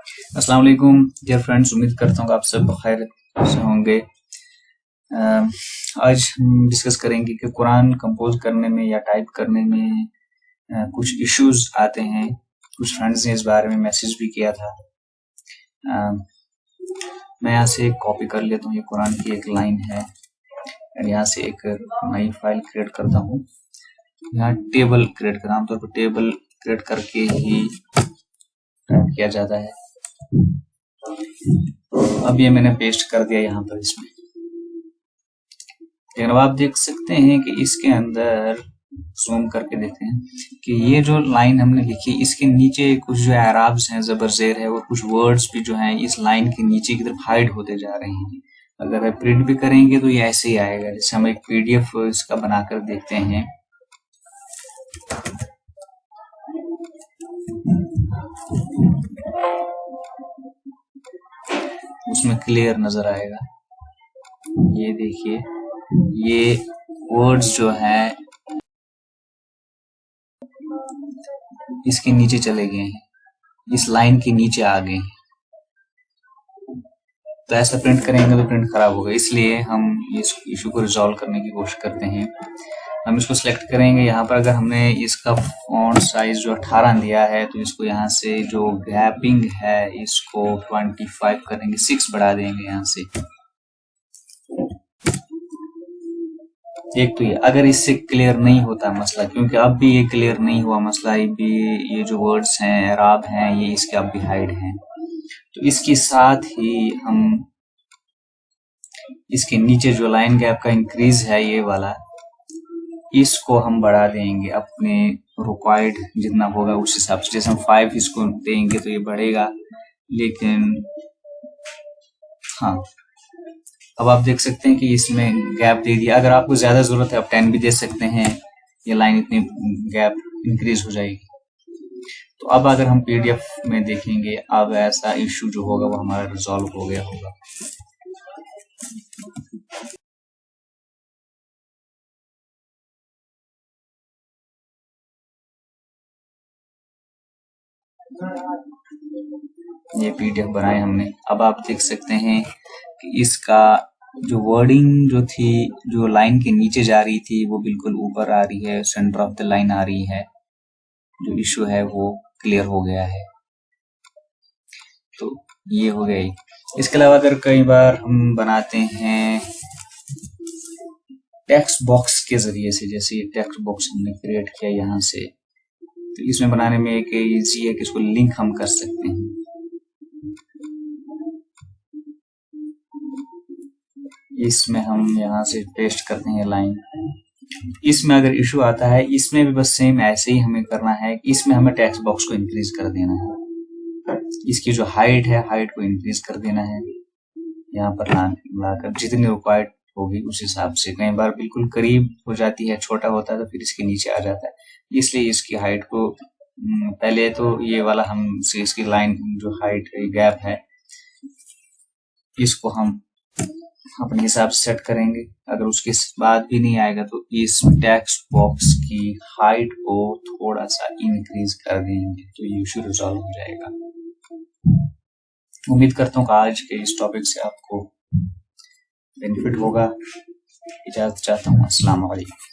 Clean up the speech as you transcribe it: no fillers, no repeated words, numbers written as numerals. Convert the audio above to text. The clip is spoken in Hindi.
अस्सलाम वालेकुम डियर फ्रेंड्स, उम्मीद करता हूँ कि आप सब बखैर से होंगे। आज हम डिस्कस करेंगे कि कुरान कंपोज करने में या टाइप करने में कुछ इश्यूज आते हैं। कुछ फ्रेंड्स ने इस बारे में मैसेज भी किया था। मैं यहाँ से कॉपी कर लेता हूँ, ये कुरान की एक लाइन है। यहाँ से एक नई फाइल क्रिएट करता हूँ। यहाँ टेबल क्रिएट करना, आमतौर पर टेबल क्रिएट करके ही किया जाता है। अब ये मैंने पेस्ट कर दिया यहाँ पर इसमें। लेकिन अब आप देख सकते हैं कि इसके अंदर जूम करके देखते हैं कि ये जो लाइन हमने लिखी, इसके नीचे कुछ जो एराब्स हैं, जबर जेर है, और कुछ वर्ड्स भी जो हैं इस लाइन के नीचे की तरफ हाइड होते जा रहे हैं। अगर आप प्रिंट भी करेंगे तो ये ऐसे ही आएगा। जैसे हम एक पीडीएफ इसका बनाकर देखते हैं। उसमें क्लियर नजर आएगा। ये देखिए, ये वर्ड्स जो है इसके नीचे चले गए हैं, इस लाइन के नीचे आ गए हैं। तो ऐसा प्रिंट करेंगे तो प्रिंट खराब होगा, इसलिए हम इस इशू को रिजॉल्व करने की कोशिश करते हैं। हम इसको सिलेक्ट करेंगे। यहाँ पर अगर हमने इसका फॉन्ट साइज जो 18 दिया है, तो इसको यहाँ से जो गैपिंग है इसको 25 करेंगे, 6 बढ़ा देंगे यहाँ से। एक तो अगर इससे क्लियर नहीं होता मसला, क्योंकि अब भी ये क्लियर नहीं हुआ मसला, ये जो वर्ड्स हैं, एराब हैं, ये इसके अब भी हाइड हैं। तो इसके साथ ही हम इसके नीचे जो लाइन गैप का इंक्रीज है, ये वाला, इसको हम बढ़ा देंगे अपने रिक्वायर्ड जितना होगा उस हिसाब से। जैसे हम 5 इसको देंगे तो ये बढ़ेगा, लेकिन हाँ, अब आप देख सकते हैं कि इसमें गैप दे दिया। अगर आपको ज्यादा जरूरत है आप 10 भी दे सकते हैं, ये लाइन इतनी गैप इंक्रीज हो जाएगी। तो अब अगर हम पीडीएफ में देखेंगे, अब ऐसा इश्यू जो होगा वो हमारा रिजॉल्व हो गया होगा। ये पीडीएफ बनाए हमने। अब आप देख सकते हैं कि इसका जो वर्डिंग जो थी, जो लाइन के नीचे जा रही थी, वो बिल्कुल ऊपर आ रही है, सेंटर ऑफ द लाइन आ रही है। जो इशू है वो क्लियर हो गया है। तो ये हो गई। इसके अलावा अगर कई बार हम बनाते हैं टेक्स्ट बॉक्स के जरिए से, जैसे ये टेक्स्ट बॉक्स हमने क्रिएट किया यहाँ से, तो इसमें बनाने में एक इजी है कि इसको लिंक हम कर सकते हैं। इसमें हम यहाँ से पेस्ट करते हैं लाइन। इसमें अगर इशू आता है, इसमें भी बस सेम ऐसे ही हमें करना है। इसमें हमें टेक्स्ट बॉक्स को इंक्रीज कर देना है, इसकी जो हाइट है, हाइट को इंक्रीज कर देना है। यहाँ पर लाकर जितनी रिक्वायर्ड होगी उस हिसाब से। कई बार बिल्कुल करीब हो जाती है, छोटा होता है तो फिर इसके नीचे आ जाता है, इसलिए इसकी हाइट को पहले तो ये वाला हम इसकी लाइन जो हाइट है, गैप है, इसको हम अपने हिसाब से सेट करेंगे। अगर उसके बाद भी नहीं आएगा तो इस टेक्स्ट बॉक्स की हाइट को थोड़ा सा इंक्रीज कर देंगे, तो ये इशू रिजॉल्व हो जाएगा। उम्मीद करता हूँ कि आज के इस टॉपिक से आपको बेनिफिट होगा। इजाजत चाहता हूँ। अस्सलाम वालेकुम।